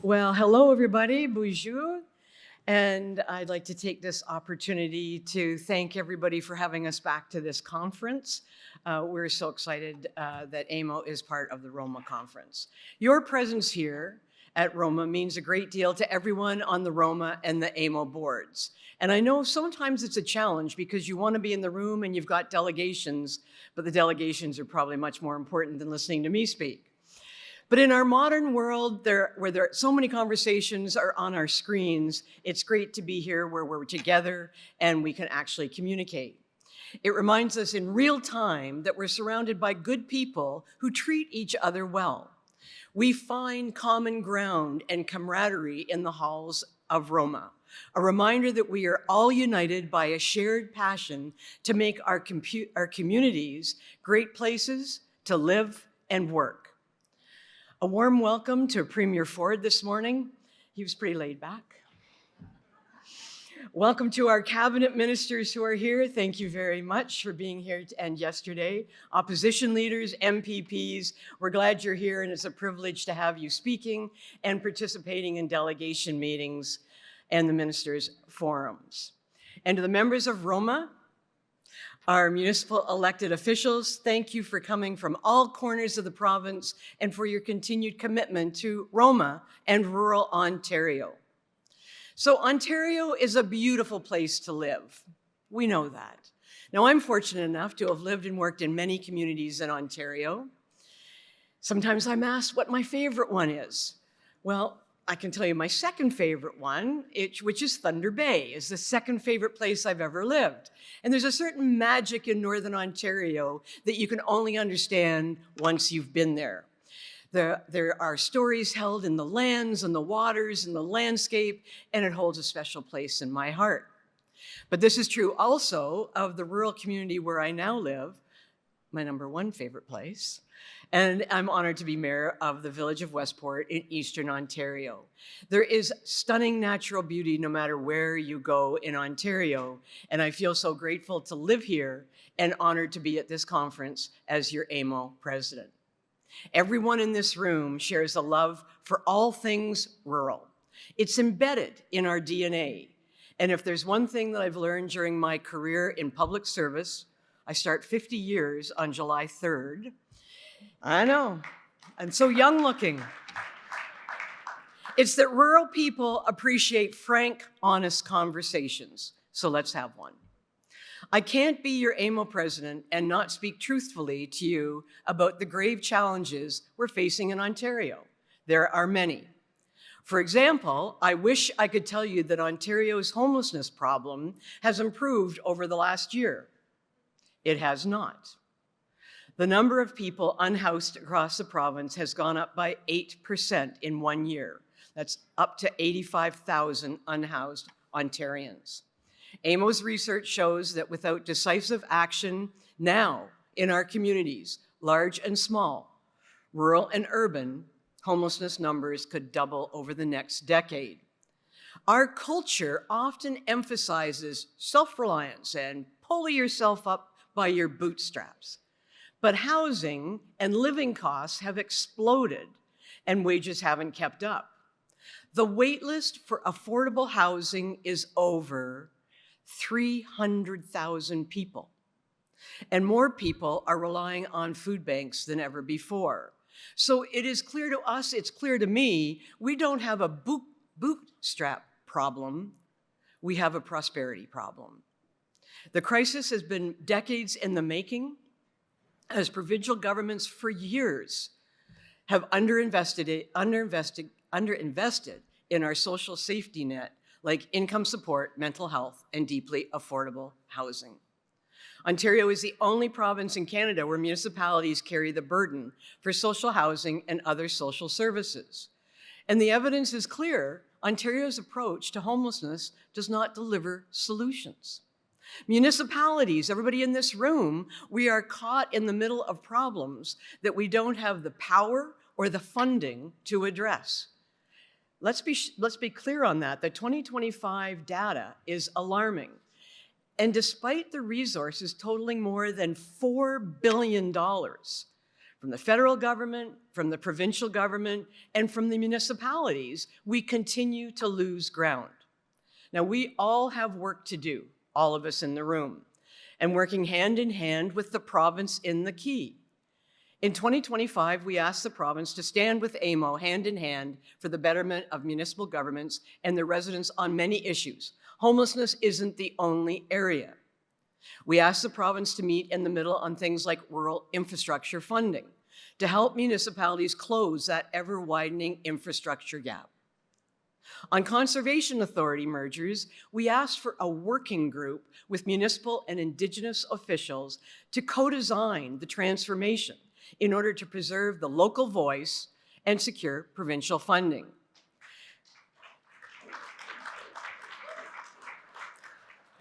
Well, hello everybody, bonjour. And I'd like to take this opportunity to thank everybody for having us back to this conference. We're so excited that AMO is part of the ROMA conference. Your presence here at ROMA means a great deal to everyone on the ROMA and the AMO boards. And I know sometimes it's a challenge because you want to be in the room and you've got delegations, but the delegations are probably much more important than listening to me speak. But in our modern world, where so many conversations are on our screens, it's great to be here where we're together and we can actually communicate. It reminds us in real time that we're surrounded by good people who treat each other well. We find common ground and camaraderie in the halls of Roma, a reminder that we are all united by a shared passion to make our communities great places to live and work. A warm welcome to Premier Ford this morning. He was pretty laid back. Welcome to our cabinet ministers who are here. Thank you very much for being here and yesterday. Opposition leaders, MPPs, we're glad you're here and it's a privilege to have you speaking and participating in delegation meetings and the ministers' forums. And to the members of Roma, our municipal elected officials, thank you for coming from all corners of the province and for your continued commitment to Roma and rural Ontario. So Ontario is a beautiful place to live. We know that. Now, I'm fortunate enough to have lived and worked in many communities in Ontario. Sometimes I'm asked what my favorite one is. Well, I can tell you my second favorite one, which is Thunder Bay, is the second favorite place I've ever lived. And there's a certain magic in Northern Ontario that you can only understand once you've been there. There are stories held in the lands and the waters and the landscape, and it holds a special place in my heart. But this is true also of the rural community where I now live, my number one favorite place. And I'm honored to be mayor of the village of Westport in Eastern Ontario. There is stunning natural beauty no matter where you go in Ontario, and I feel so grateful to live here and honored to be at this conference as your AMO president. Everyone in this room shares a love for all things rural. It's embedded in our DNA. And if there's one thing that I've learned during my career in public service, I start 50 years on July 3rd. I know, I'm so young looking. It's that rural people appreciate frank, honest conversations. So let's have one. I can't be your AMO president and not speak truthfully to you about the grave challenges we're facing in Ontario. There are many. For example, I wish I could tell you that Ontario's homelessness problem has improved over the last year. It has not. The number of people unhoused across the province has gone up by 8% in 1 year. That's up to 85,000 unhoused Ontarians. AMO's research shows that without decisive action now in our communities, large and small, rural and urban, homelessness numbers could double over the next decade. Our culture often emphasizes self-reliance and pull yourself up by your bootstraps. But housing and living costs have exploded and wages haven't kept up. The wait list for affordable housing is over 300,000 people. And more people are relying on food banks than ever before. So it is clear to us, it's clear to me, we don't have a bootstrap problem, we have a prosperity problem. The crisis has been decades in the making, as provincial governments for years have underinvested in our social safety net, like income support, mental health, and deeply affordable housing. Ontario is the only province in Canada where municipalities carry the burden for social housing and other social services. And the evidence is clear, Ontario's approach to homelessness does not deliver solutions. Municipalities, everybody in this room, we are caught in the middle of problems that we don't have the power or the funding to address. Let's be clear on that. The 2025 data is alarming. And despite the resources totaling more than $4 billion From the federal government, from the provincial government, and from the municipalities, we continue to lose ground. Now, we all have work to do, all of us in the room, and working hand in hand with the province in the key. In 2025, we asked the province to stand with AMO hand in hand for the betterment of municipal governments and their residents on many issues. Homelessness isn't the only area. We asked the province to meet in the middle on things like rural infrastructure funding to help municipalities close that ever-widening infrastructure gap. On conservation authority mergers, we asked for a working group with municipal and Indigenous officials to co-design the transformation in order to preserve the local voice and secure provincial funding.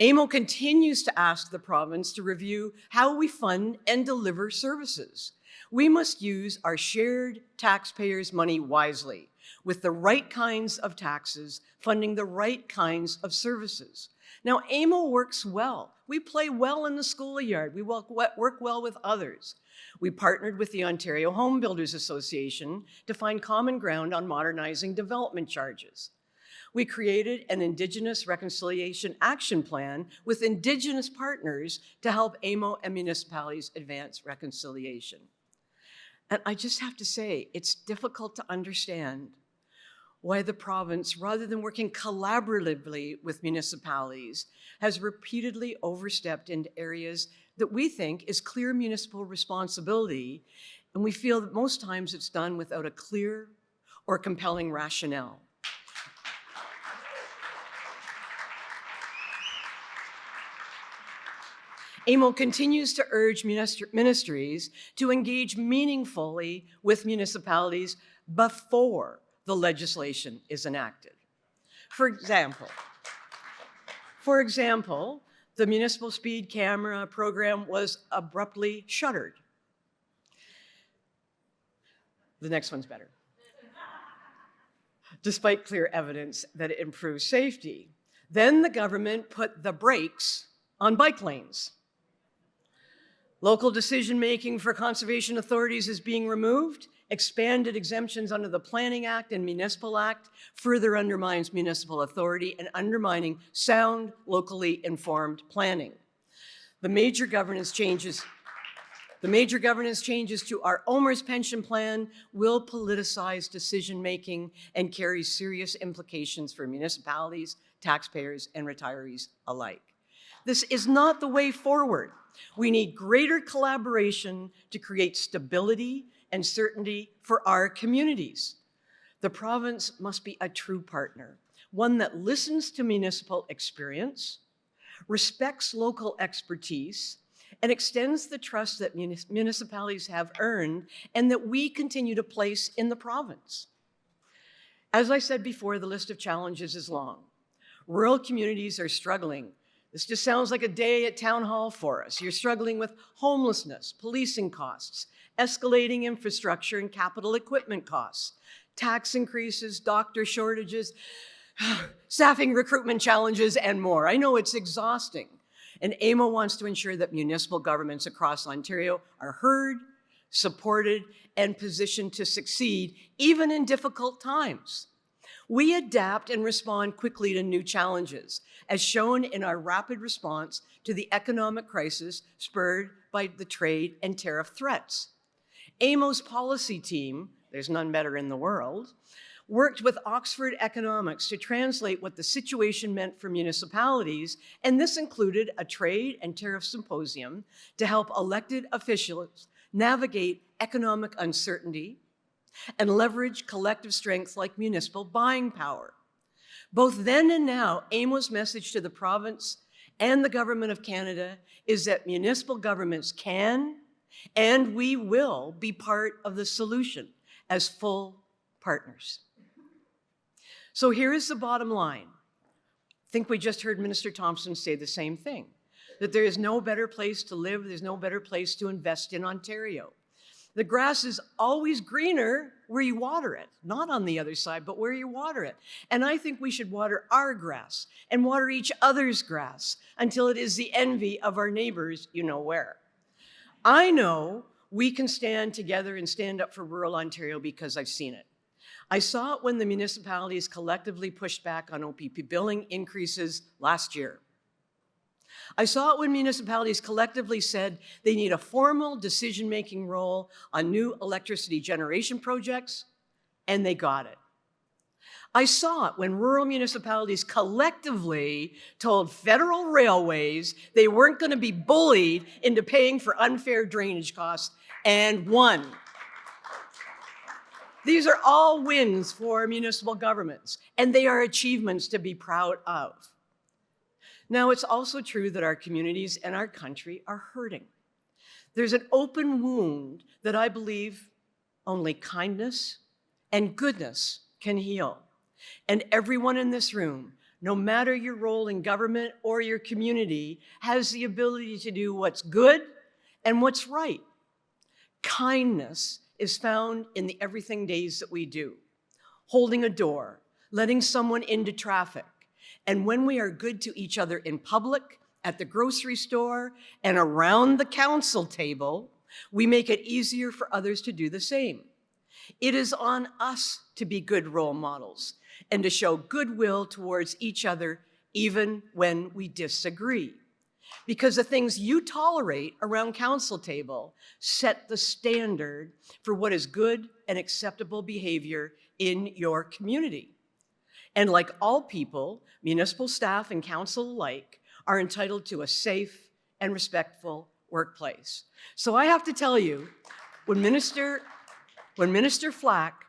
AMO continues to ask the province to review how we fund and deliver services. We must use our shared taxpayers' money wisely, with the right kinds of taxes, funding the right kinds of services. Now, AMO works well. We play well in the schoolyard. We work well with others. We partnered with the Ontario Home Builders Association to find common ground on modernizing development charges. We created an Indigenous Reconciliation Action Plan with Indigenous partners to help AMO and municipalities advance reconciliation. And I just have to say, it's difficult to understand why the province, rather than working collaboratively with municipalities, has repeatedly overstepped into areas that we think is clear municipal responsibility, and we feel that most times it's done without a clear or compelling rationale. AMO continues to urge ministries to engage meaningfully with municipalities before the legislation is enacted. For example, the municipal speed camera program was abruptly shuttered. The next one's better. Despite clear evidence that it improves safety. Then the government put the brakes on bike lanes. Local decision-making for conservation authorities is being removed. Expanded exemptions under the Planning Act and Municipal Act further undermines municipal authority and undermining sound, locally informed planning. The major governance changes to our OMERS pension plan will politicize decision-making and carry serious implications for municipalities, taxpayers, and retirees alike. This is not the way forward. We need greater collaboration to create stability and certainty for our communities. The province must be a true partner, one that listens to municipal experience, respects local expertise, and extends the trust that municipalities have earned and that we continue to place in the province. As I said before, the list of challenges is long. Rural communities are struggling. This just sounds like a day at town hall for us. You're struggling with homelessness, policing costs, escalating infrastructure and capital equipment costs, tax increases, doctor shortages, staffing recruitment challenges, and more. I know it's exhausting. And AMO wants to ensure that municipal governments across Ontario are heard, supported, and positioned to succeed, even in difficult times. We adapt and respond quickly to new challenges, as shown in our rapid response to the economic crisis spurred by the trade and tariff threats. AMO's policy team, there's none better in the world, worked with Oxford Economics to translate what the situation meant for municipalities, and this included a trade and tariff symposium to help elected officials navigate economic uncertainty and leverage collective strengths like municipal buying power. Both then and now, AMO's message to the province and the Government of Canada is that municipal governments can and we will be part of the solution as full partners. So here is the bottom line. I think we just heard Minister Thompson say the same thing, that there is no better place to live, there's no better place to invest in Ontario. The grass is always greener where you water it, not on the other side, but where you water it. And I think we should water our grass and water each other's grass until it is the envy of our neighbors, you know where. I know we can stand together and stand up for rural Ontario because I've seen it. I saw it when the municipalities collectively pushed back on OPP billing increases last year. I saw it when municipalities collectively said they need a formal decision-making role on new electricity generation projects, and they got it. I saw it when rural municipalities collectively told federal railways they weren't going to be bullied into paying for unfair drainage costs, and won. These are all wins for municipal governments, and they are achievements to be proud of. Now, it's also true that our communities and our country are hurting. There's an open wound that I believe only kindness and goodness can heal. And everyone in this room, no matter your role in government or your community, has the ability to do what's good and what's right. Kindness is found in the everything days that we do. Holding a door, letting someone into traffic. And when we are good to each other in public, at the grocery store, and around the council table, we make it easier for others to do the same. It is on us to be good role models and to show goodwill towards each other even when we disagree. Because the things you tolerate around council table set the standard for what is good and acceptable behavior in your community. And like all people, municipal staff and council alike are entitled to a safe and respectful workplace. So I have to tell you, when Minister Flack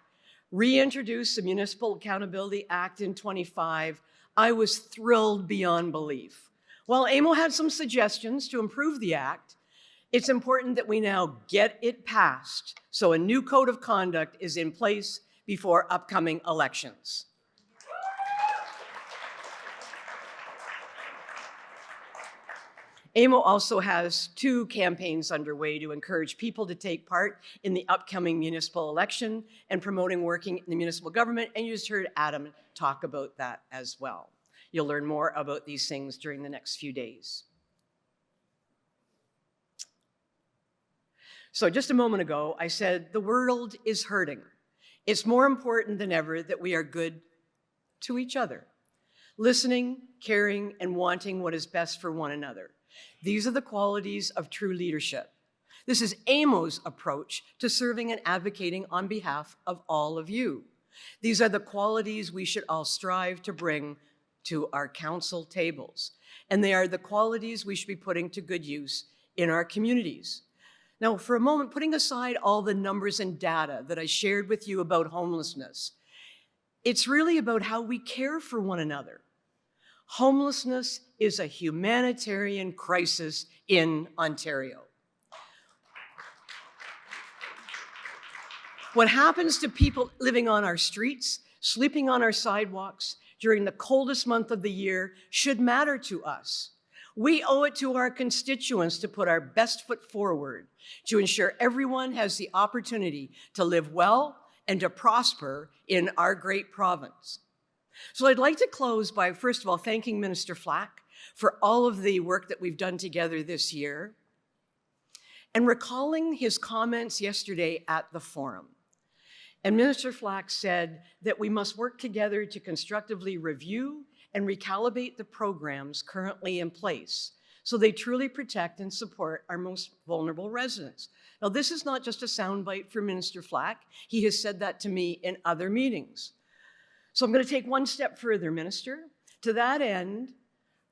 reintroduced the Municipal Accountability Act in '25, I was thrilled beyond belief. While AMO had some suggestions to improve the act, it's important that we now get it passed so a new code of conduct is in place before upcoming elections. AMO also has 2 campaigns underway to encourage people to take part in the upcoming municipal election and promoting working in the municipal government, and you just heard Adam talk about that as well. You'll learn more about these things during the next few days. So just a moment ago, I said the world is hurting. It's more important than ever that we are good to each other, listening, caring, and wanting what is best for one another. These are the qualities of true leadership. This is AMO's approach to serving and advocating on behalf of all of you. These are the qualities we should all strive to bring to our council tables. And they are the qualities we should be putting to good use in our communities. Now, for a moment, putting aside all the numbers and data that I shared with you about homelessness, it's really about how we care for one another. Homelessness is a humanitarian crisis in Ontario. What happens to people living on our streets, sleeping on our sidewalks during the coldest month of the year should matter to us. We owe it to our constituents to put our best foot forward to ensure everyone has the opportunity to live well and to prosper in our great province. So I'd like to close by, first of all, thanking Minister Flack for all of the work that we've done together this year and recalling his comments yesterday at the forum. And Minister Flack said that we must work together to constructively review and recalibrate the programs currently in place so they truly protect and support our most vulnerable residents. Now, this is not just a soundbite for Minister Flack. He has said that to me in other meetings. So I'm going to take one step further, Minister. To that end,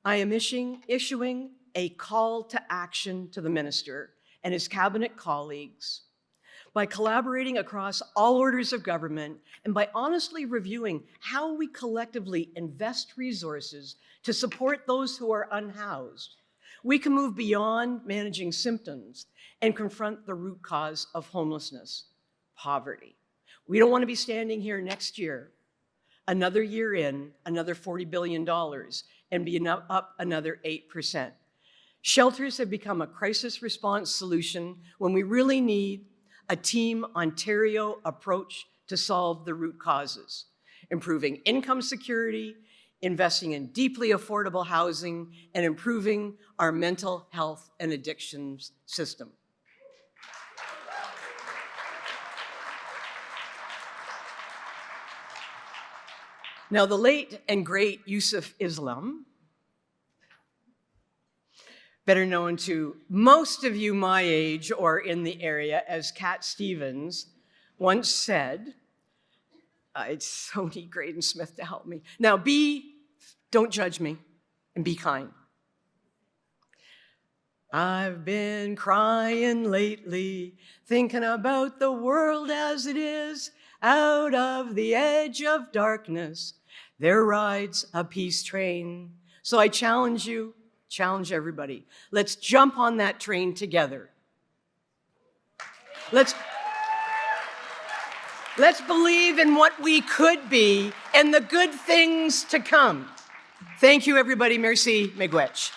I am issuing a call to action to the Minister and his cabinet colleagues by collaborating across all orders of government and by honestly reviewing how we collectively invest resources to support those who are unhoused. We can move beyond managing symptoms and confront the root cause of homelessness, poverty. We don't want to be standing here next year, another year in, another $40 billion, and be up another 8%. Shelters have become a crisis response solution when we really need a Team Ontario approach to solve the root causes, improving income security, investing in deeply affordable housing, and improving our mental health and addictions system. Now, the late and great Yusuf Islam, better known to most of you my age or in the area as Cat Stevens, once said, it's so need Graydon Smith to help me. Now, don't judge me, and be kind. I've been crying lately, thinking about the world as it is. Out of the edge of darkness, there rides a peace train. So I challenge you, challenge everybody. Let's jump on that train together. Let's believe in what we could be and the good things to come. Thank you, everybody. Merci, miigwech.